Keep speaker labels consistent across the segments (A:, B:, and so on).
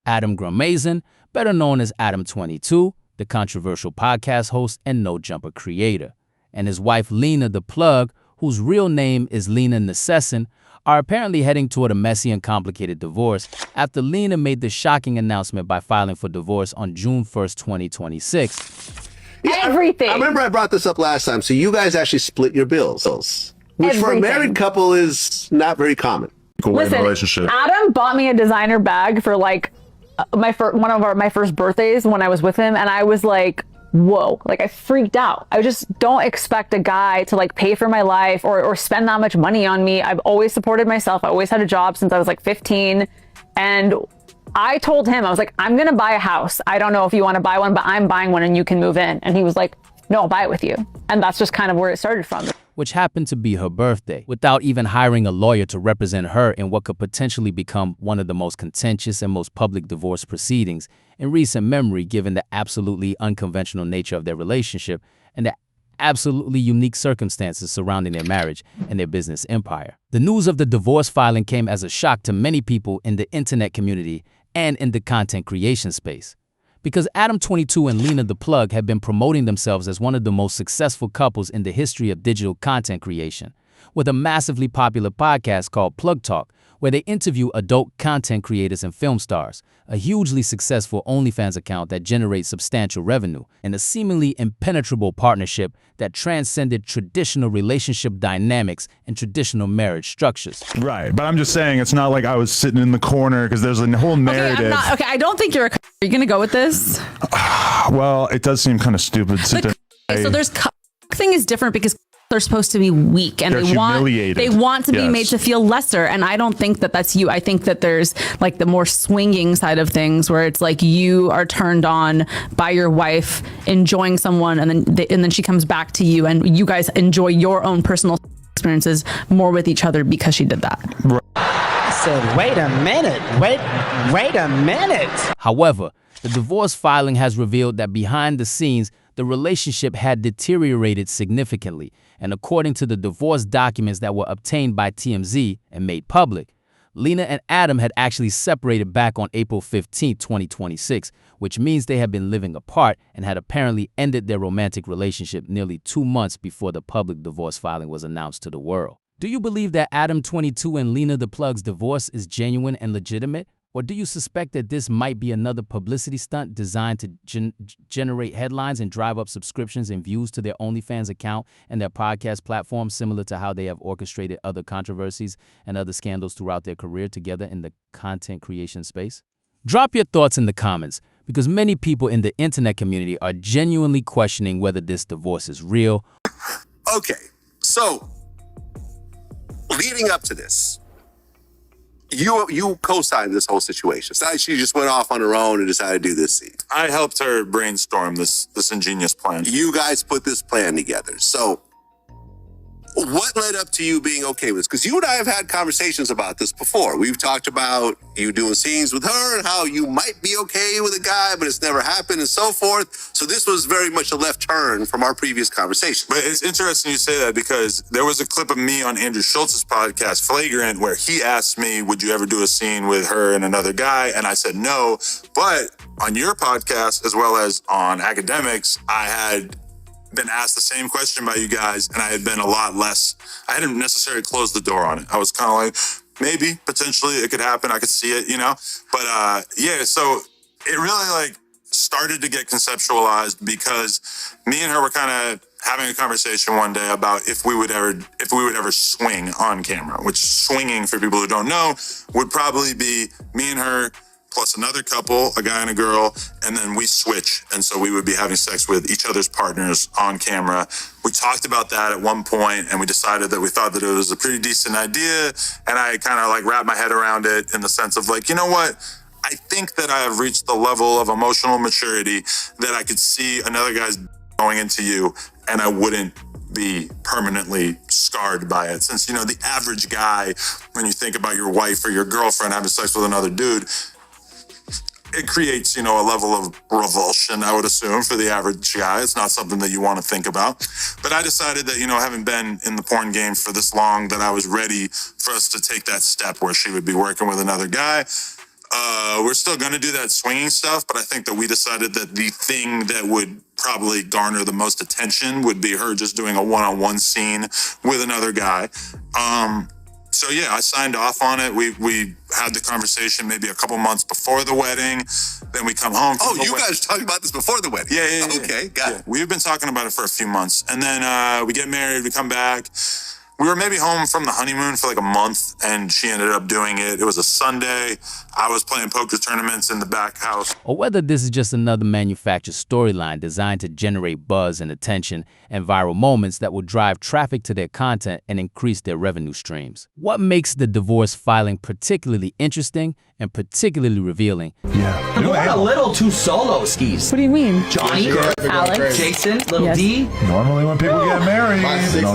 A: Adam Gramazen, better known as Adam22, the controversial podcast host and No Jumper creator, and his wife Lena the Plug, whose real name is Lena Necessin, are apparently heading toward a messy and complicated divorce after Lena made the shocking announcement by filing for divorce on June 1st, 2026.
B: Yeah,
C: everything.
B: I remember I brought this up last time. So you guys actually split your bills, which for a married couple is not very common.
C: Listen, relationship. Adam bought me a designer bag for like my first birthdays when I was with him, and I was like, whoa, like I freaked out. I just don't expect a guy to like pay for my life or spend that much money on me. I've always supported myself. I always had a job since I was like 15. And I told him, I was like, I'm going to buy a house. I don't know if you want to buy one, but I'm buying one and you can move in. And he was like, no, I'll buy it with you. And that's just kind of where it started from.
A: Which happened to be her birthday, without even hiring a lawyer to represent her in what could potentially become one of the most contentious and most public divorce proceedings in recent memory, given the absolutely unconventional nature of their relationship and the absolutely unique circumstances surrounding their marriage and their business empire. The news of the divorce filing came as a shock to many people in the internet community and in the content creation space, because Adam22 and Lena the Plug have been promoting themselves as one of the most successful couples in the history of digital content creation, with a massively popular podcast called Plug Talk, where they interview adult content creators and film stars, a hugely successful OnlyFans account that generates substantial revenue, and a seemingly impenetrable partnership that transcended traditional relationship dynamics and traditional marriage structures.
D: Right, but I'm just saying it's not like I was sitting in the corner because there's a whole narrative.
E: Okay, I don't think you're you gonna go with this?
D: Well, it does seem kind of stupid.
E: So there's thing is different because they're supposed to be weak and they want to be made to feel lesser, and I don't think that that's you. I think that there's like the more swinging side of things where it's like you are turned on by your wife enjoying someone, and then she comes back to you and you guys enjoy your own personal experiences more with each other because she did that.
F: I said, wait a minute, wait a minute.
A: However, the divorce filing has revealed that behind the scenes, the relationship had deteriorated significantly, and according to the divorce documents that were obtained by TMZ and made public, Lena and Adam had actually separated back on April 15, 2026, which means they had been living apart and had apparently ended their romantic relationship nearly 2 months before the public divorce filing was announced to the world. Do you believe that Adam22 and Lena the Plug's divorce is genuine and legitimate? Or do you suspect that this might be another publicity stunt designed to generate headlines and drive up subscriptions and views to their OnlyFans account and their podcast platform, similar to how they have orchestrated other controversies and other scandals throughout their career together in the content creation space? Drop your thoughts in the comments, because many people in the internet community are genuinely questioning whether this divorce is real.
B: Okay, so leading up to this, you co-signed this whole situation. It's not like she just went off on her own and decided to do this scene.
D: I helped her brainstorm this ingenious plan.
B: You guys put this plan together. So what led up to you being okay with this? Because you and I have had conversations about this before. We've talked about you doing scenes with her and how you might be okay with a guy, but it's never happened and so forth. So this was very much a left turn from our previous conversation.
D: But it's interesting you say that, because there was a clip of me on Andrew Schultz's podcast, Flagrant, where he asked me, would you ever do a scene with her and another guy? And I said no. But on your podcast, as well as on Academics, I had been asked the same question by you guys, and I had been a lot less, I hadn't necessarily closed the door on it. I was kind of like, maybe, potentially it could happen. I could see it, you know? But yeah, so it really like started to get conceptualized because me and her were kind of having a conversation one day about if we would ever swing on camera, which swinging, for people who don't know, would probably be me and her plus another couple, a guy and a girl, and then we switch. And so we would be having sex with each other's partners on camera. We talked about that at one point, and we decided that we thought that it was a pretty decent idea. And I kind of like wrapped my head around it in the sense of like, you know what? I think that I have reached the level of emotional maturity that I could see another guy's going into you, and I wouldn't be permanently scarred by it. Since, you know, the average guy, when you think about your wife or your girlfriend having sex with another dude, it creates, you know, a level of revulsion, I would assume, for the average guy. It's not something that you want to think about. But I decided that, you know, having been in the porn game for this long, that I was ready for us to take that step where she would be working with another guy. We're still going to do that swinging stuff, but I think that we decided that the thing that would probably garner the most attention would be her just doing a one-on-one scene with another guy. So yeah, I signed off on it. We had the conversation maybe a couple months before the wedding. Then we come home.
B: Oh, you guys talked about this before the wedding?
D: Yeah.
B: Okay, got it.
D: We've been talking about it for a few months. And then we get married, we come back. We were maybe home from the honeymoon for like a month, and she ended up doing it. It was a Sunday. I was playing poker tournaments in the back house.
A: Or whether this is just another manufactured storyline designed to generate buzz and attention and viral moments that will drive traffic to their content and increase their revenue streams. What makes the divorce filing particularly interesting and particularly revealing?
G: Yeah. You went a little too solo, Skis.
C: What do you mean?
G: Johnny,
C: Alex,
G: Jason, Little
C: Yes.
G: D.
H: Normally when people get married,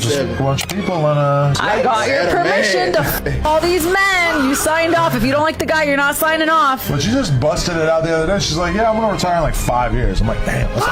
H: just a bunch of people on a...
C: I got your permission to all these men. You signed off. If you don't like the guy, you're not signing off.
H: But she just busted it out the other day. She's like, yeah, I'm going to retire in like 5 years. I'm like, damn, that's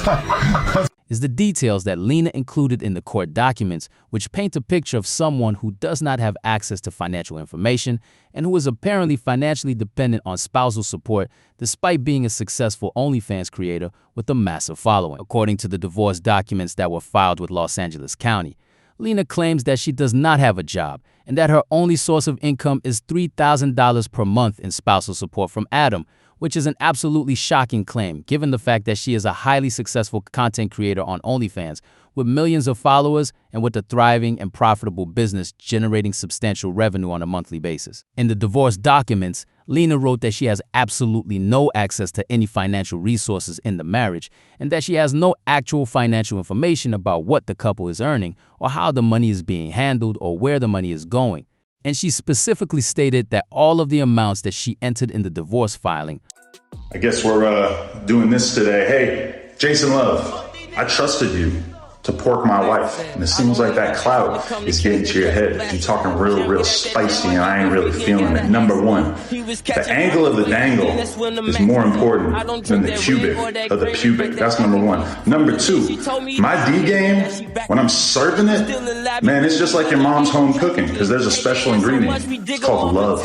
H: a life.
A: Is the details that Lena included in the court documents, which paint a picture of someone who does not have access to financial information and who is apparently financially dependent on spousal support despite being a successful OnlyFans creator with a massive following. According to the divorce documents that were filed with Los Angeles County, Lena claims that she does not have a job and that her only source of income is $3,000 per month in spousal support from Adam, which is an absolutely shocking claim given the fact that she is a highly successful content creator on OnlyFans with millions of followers and with a thriving and profitable business generating substantial revenue on a monthly basis. In the divorce documents, Lena wrote that she has absolutely no access to any financial resources in the marriage and that she has no actual financial information about what the couple is earning or how the money is being handled or where the money is going. And she specifically stated that all of the amounts that she entered in the divorce filing.
I: I guess we're doing this today. Hey, Jason Love, I trusted you to pork my wife. And it seems like that clout is getting to your head. You're talking real spicy and I ain't really feeling it. Number one, the angle of the dangle is more important than the cubic of the pubic. That's number one. Number two, my D game, when I'm serving it, man, it's just like your mom's home cooking because there's a special ingredient. It's called love.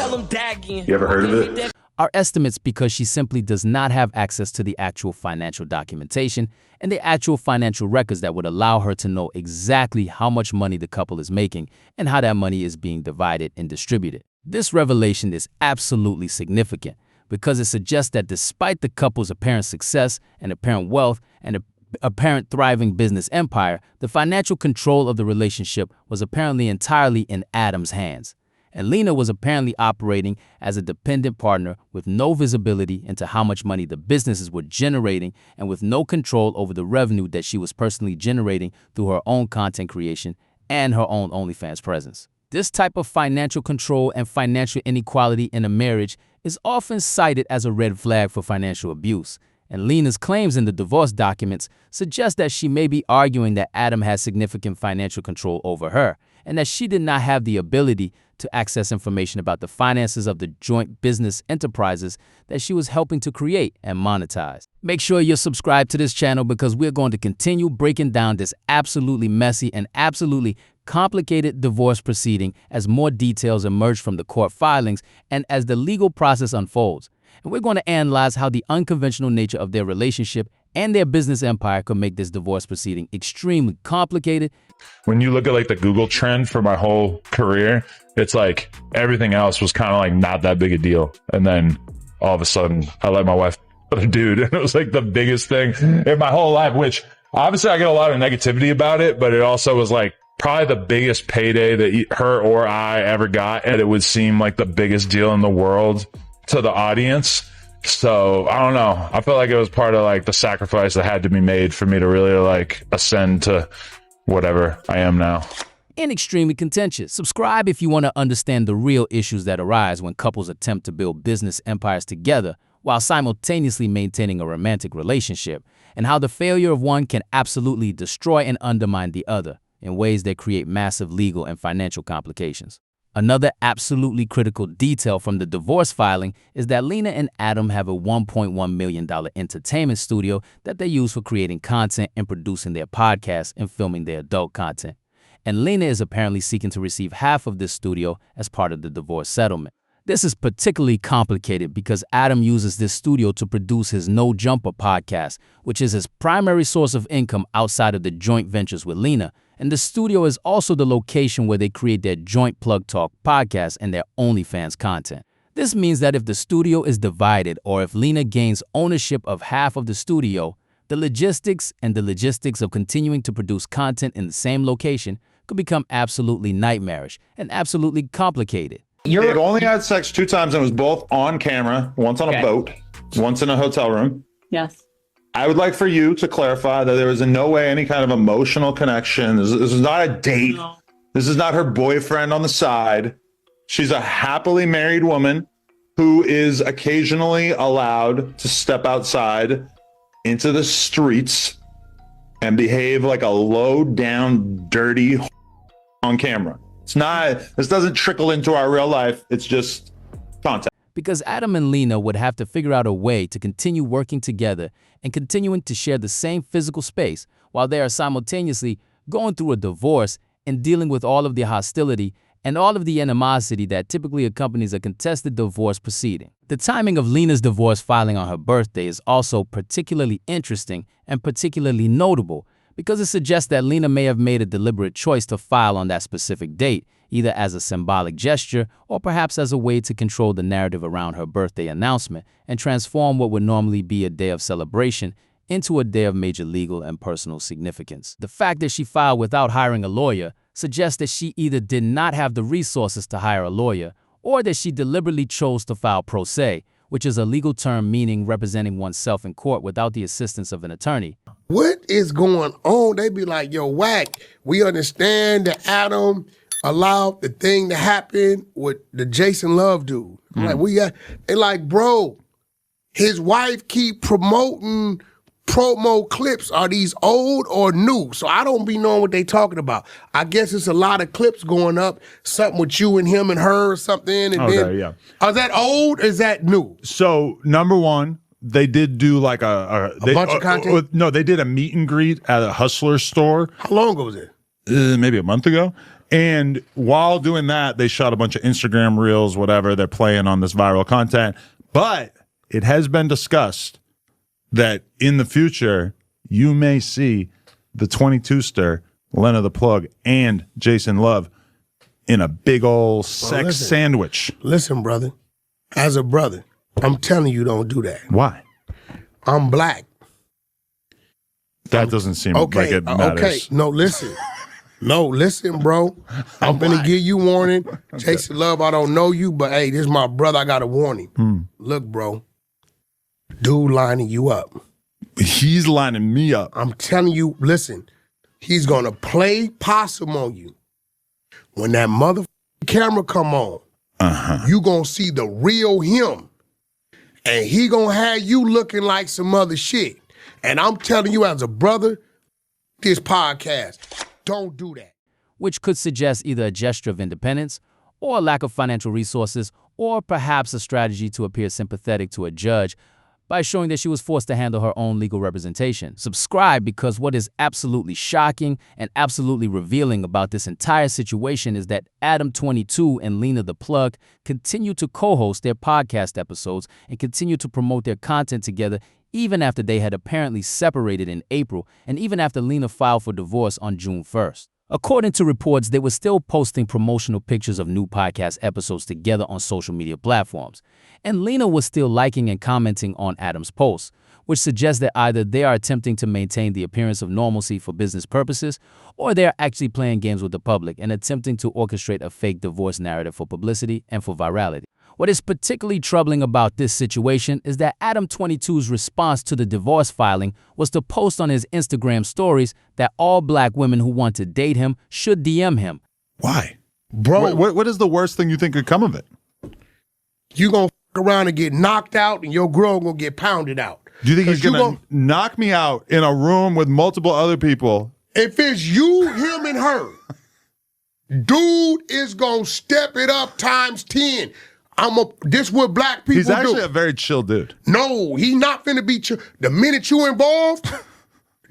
I: You ever heard of it?
A: Are estimates because she simply does not have access to the actual financial documentation and the actual financial records that would allow her to know exactly how much money the couple is making and how that money is being divided and distributed. This revelation is absolutely significant because it suggests that despite the couple's apparent success and apparent wealth and apparent thriving business empire, the financial control of the relationship was apparently entirely in Adam's hands. And Lena was apparently operating as a dependent partner with no visibility into how much money the businesses were generating and with no control over the revenue that she was personally generating through her own content creation and her own OnlyFans presence. This type of financial control and financial inequality in a marriage is often cited as a red flag for financial abuse. And Lena's claims in the divorce documents suggest that she may be arguing that Adam has significant financial control over her and that she did not have the ability to access information about the finances of the joint business enterprises that she was helping to create and monetize. Make sure you're subscribed to this channel because we're going to continue breaking down this absolutely messy and absolutely complicated divorce proceeding as more details emerge from the court filings and as the legal process unfolds. And we're going to analyze how the unconventional nature of their relationship and their business empire could make this divorce proceeding extremely complicated.
J: When you look at like the Google trend for my whole career, it's like everything else was kind of like not that big a deal. And then all of a sudden I let my wife a dude. And it was like the biggest thing in my whole life, which obviously I get a lot of negativity about it, but it also was like probably the biggest payday that her or I ever got. And it would seem like the biggest deal in the world to the audience. So I don't know. I felt like it was part of like the sacrifice that had to be made for me to really like ascend to whatever I am now.
A: And extremely contentious. Subscribe if you want to understand the real issues that arise when couples attempt to build business empires together while simultaneously maintaining a romantic relationship, and how the failure of one can absolutely destroy and undermine the other in ways that create massive legal and financial complications. Another absolutely critical detail from the divorce filing is that Lena and Adam have a $1.1 million entertainment studio that they use for creating content and producing their podcasts and filming their adult content. And Lena is apparently seeking to receive half of this studio as part of the divorce settlement. This is particularly complicated because Adam uses this studio to produce his No Jumper podcast, which is his primary source of income outside of the joint ventures with Lena. And the studio is also the location where they create their joint Plug Talk podcast and their OnlyFans content. This means that if the studio is divided or if Lena gains ownership of half of the studio, the logistics of continuing to produce content in the same location could become absolutely nightmarish and absolutely complicated.
I: They've only had sex 2 times and it was both on camera, once on a boat, once in a hotel room.
C: Yes.
I: I would like for you to clarify that there was in no way any kind of emotional connection. This is not a date. No. This is not her boyfriend on the side. She's a happily married woman who is occasionally allowed to step outside into the streets and behave like a low down, dirty on camera. It's not, this doesn't trickle into our real life. It's just content.
A: Because Adam and Lena would have to figure out a way to continue working together and continuing to share the same physical space while they are simultaneously going through a divorce and dealing with all of the hostility and all of the animosity that typically accompanies a contested divorce proceeding. The timing of Lena's divorce filing on her birthday is also particularly interesting and particularly notable because it suggests that Lena may have made a deliberate choice to file on that specific date, either as a symbolic gesture or perhaps as a way to control the narrative around her birthday announcement and transform what would normally be a day of celebration into a day of major legal and personal significance. The fact that she filed without hiring a lawyer suggests that she either did not have the resources to hire a lawyer or that she deliberately chose to file pro se, which is a legal term meaning representing oneself in court without the assistance of an attorney.
K: What is going on? They be like, yo, whack, we understand that Adam allowed the thing to happen with the Jason Love dude. Like, they like, bro, his wife keep promoting promo clips. Are these old or new? So I don't be knowing what they talking about. I guess it's a lot of clips going up, something with you and him and her or something. And then,
J: yeah.
K: Are that old or is that new?
J: So, number one, they did do like a
K: bunch of content?
J: No, they did a meet and greet at a Hustler store.
K: How long ago was it?
J: Maybe a month ago. And while doing that, they shot a bunch of Instagram reels, whatever. They're playing on this viral content. But it has been discussed that in the future, you may see the 22ster, Lena the Plug, and Jason Love in a big old sex sandwich.
K: Listen, brother. As a brother, I'm telling you, don't do that.
J: Why?
K: I'm black.
J: That doesn't seem like it matters.
K: Okay, no, listen. No, listen, bro. I'm finna give you warning. Jason Love, I don't know you, but hey, this is my brother. I got to warn him. Look, bro. Dude lining you up.
J: He's lining me up.
K: I'm telling you, listen. He's gonna play possum on you. When that motherfucking camera come on, you gonna see the real him. And he gonna have you looking like some other shit. And I'm telling you as a brother, this podcast, don't do that.
A: Which could suggest either a gesture of independence or a lack of financial resources or perhaps a strategy to appear sympathetic to a judge by showing that she was forced to handle her own legal representation. Subscribe because what is absolutely shocking and absolutely revealing about this entire situation is that Adam22 and Lena the Plug continue to co-host their podcast episodes and continue to promote their content together even after they had apparently separated in April and even after Lena filed for divorce on June 1st. According to reports, they were still posting promotional pictures of new podcast episodes together on social media platforms. And Lena was still liking and commenting on Adam's posts, which suggests that either they are attempting to maintain the appearance of normalcy for business purposes, or they are actually playing games with the public and attempting to orchestrate a fake divorce narrative for publicity and for virality. What is particularly troubling about this situation is that Adam22's response to the divorce filing was to post on his Instagram stories that all black women who want to date him should DM him.
J: Why?
K: Bro.
J: What is the worst thing you think could come of it?
K: You gonna f around and get knocked out and your girl gonna get pounded out.
J: Do you think he's gonna knock me out in a room with multiple other people?
K: If it's you, him, and her, dude is gonna step it up times 10. This what black people do.
J: He's actually a very chill dude.
K: No, he not finna be chill. The minute you involved,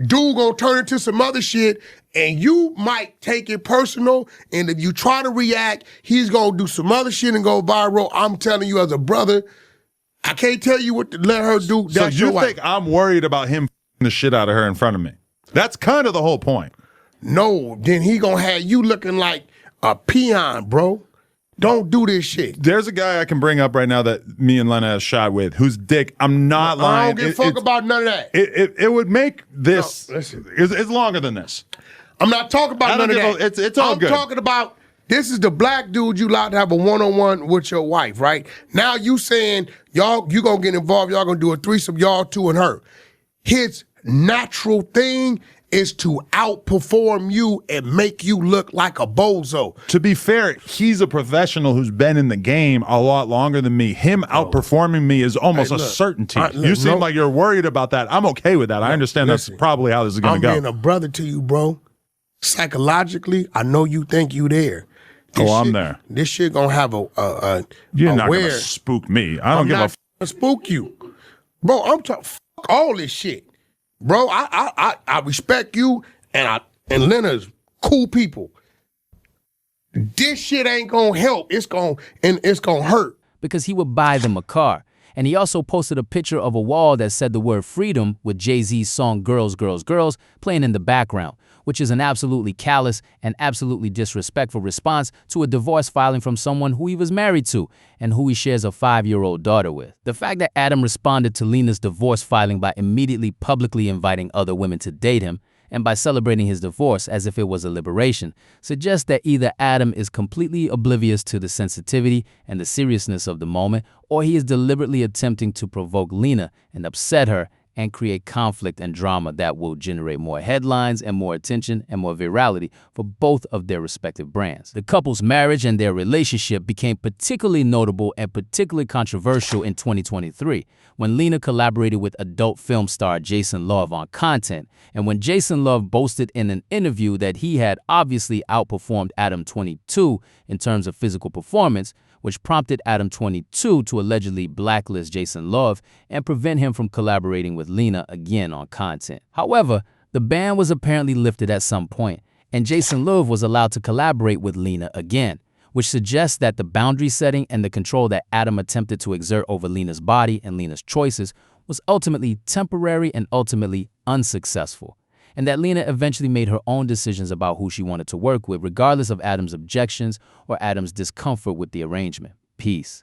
K: dude gonna turn into some other shit, and you might take it personal, and if you try to react, he's gonna do some other shit and go viral. I'm telling you as a brother, I can't tell you what to let her do.
J: So
K: That's
J: you
K: your
J: think
K: wife.
J: I'm worried about him the shit out of her in front of me? That's kind of the whole point.
K: No, then he gonna have you looking like a peon, bro. Don't do this shit.
J: There's a guy I can bring up right now that me and Lena have shot with, whose dick, I'm not lying.
K: I don't give a fuck about none of that.
J: It would make this,
K: No, listen.
J: it's longer than this.
K: I'm not talking about none of that.
J: It's all good.
K: I'm talking about, this is the black dude you allowed to have a one-on-one with your wife, right? Now you saying, you gonna get involved, y'all gonna do a threesome, y'all two and her. His natural thing is to outperform you and make you look like a bozo.
J: To be fair, he's a professional who's been in the game a lot longer than me. Him outperforming me is almost a certainty. You seem like you're worried about that. I'm okay with that. I understand that's probably how this is going to go.
K: I'm being a brother to you, bro. Psychologically, I know you think you there.
J: I'm there.
K: This shit gonna have a
J: You're not gonna spook me. I don't give a
K: f- spook you, bro. I'm talking all this shit, bro. I respect you, and Lena's cool people. This shit ain't gonna help. It's gonna hurt.
A: Because he would buy them a car. And he also posted a picture of a wall that said the word freedom with Jay-Z's song Girls, Girls, Girls playing in the background, which is an absolutely callous and absolutely disrespectful response to a divorce filing from someone who he was married to and who he shares a 5-year-old daughter with. The fact that Adam responded to Lena's divorce filing by immediately publicly inviting other women to date him and by celebrating his divorce as if it was a liberation suggests that either Adam is completely oblivious to the sensitivity and the seriousness of the moment, or he is deliberately attempting to provoke Lena and upset her and create conflict and drama that will generate more headlines and more attention and more virality for both of their respective brands. The couple's marriage and their relationship became particularly notable and particularly controversial in 2023 when Lena collaborated with adult film star Jason Love on content, and when Jason Love boasted in an interview that he had obviously outperformed Adam22 in terms of physical performance, which prompted Adam22 to allegedly blacklist Jason Love and prevent him from collaborating with Lena again on content. However, the ban was apparently lifted at some point, and Jason Love was allowed to collaborate with Lena again, which suggests that the boundary setting and the control that Adam attempted to exert over Lena's body and Lena's choices was ultimately temporary and ultimately unsuccessful, and that Lena eventually made her own decisions about who she wanted to work with, regardless of Adam's objections or Adam's discomfort with the arrangement. Peace.